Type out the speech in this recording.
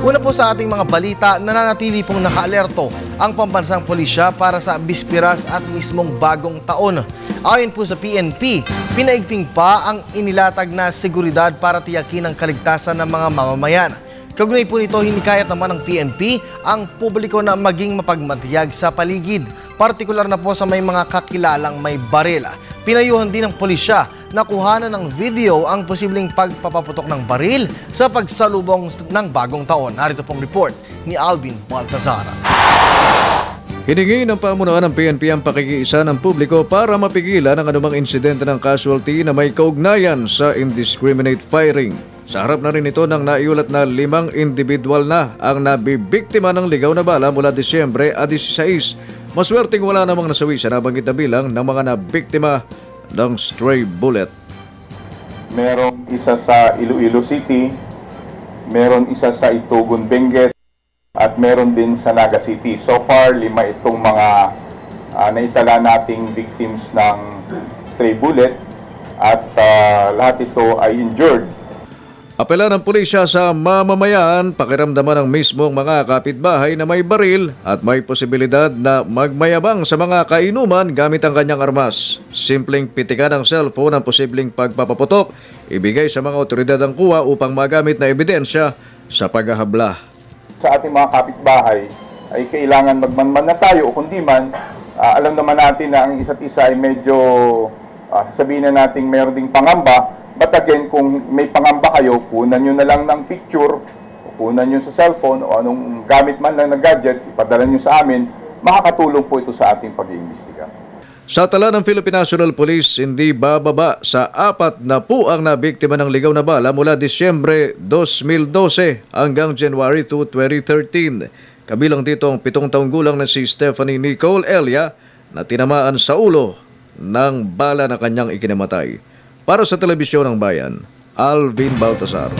Una po sa ating mga balita, nananatili pong nakaalerto ang pambansang pulisya para sa bispiras at mismong bagong taon. Ayon po sa PNP, pinaigting pa ang inilatag na seguridad para tiyakin ang kaligtasan ng mga mamamayan. Kaugnay po nito, hinikayat naman ng PNP ang publiko na maging mapagmatiyag sa paligid, partikular na po sa may mga kakilalang may baril. Pinayuhan din ng pulisya na kuhanan ng video ang posibleng pagpapaputok ng baril sa pagsalubong ng bagong taon. Narito pong report ni Alvin Baltazar. Hiningi ng pamunuan ng PNP ang pakikiisa ng publiko para mapigilan ang anumang insidente ng casualty na may kaugnayan sa indiscriminate firing. Sa harap na rin ito ng naiulat na 5 individual na ang nabibiktima ng ligaw na bala mula Disyembre 16. Maswerteng wala namang nasawi sa nabanggit na bilang ng mga nabiktima ng stray bullet. Merong isa sa Iloilo City, meron isa sa Itugon, Benguet, at meron din sa Naga City. So far, 5 itong mga naitala nating victims ng stray bullet at lahat ito ay injured. Apela ng pulisya sa mamamayan, pakiramdaman ng mismong mga kapitbahay na may baril at may posibilidad na magmayabang sa mga kainuman gamit ang kanyang armas. Simpleng pitikan ng cellphone ang posibleng pagpapaputok, ibigay sa mga otoridad ang kuha upang magamit na ebidensya sa paghahabla. Sa ating mga kapitbahay ay kailangan magmanman na tayo o kundi man, alam naman natin na ang isa't isa ay medyo sasabihin na natin mayroon ding pangamba. But again, kung may pangamba kayo, kunan nyo na lang ng picture, o kunan nyo sa cellphone, o anong gamit man lang na gadget, ipadala nyo sa amin, makakatulong po ito sa ating pag-iimbestiga. Sa tala ng Philippine National Police, hindi bababa sa 4 na po ang nabiktima ng ligaw na bala mula Disyembre 2012 hanggang January 2, 2013. Kabilang dito ang 7 taong gulang na si Stephanie Nicole Elia na tinamaan sa ulo ng bala na kanyang ikinamatay. Para sa Telebisyon ng Bayan, Alvin Baltazar.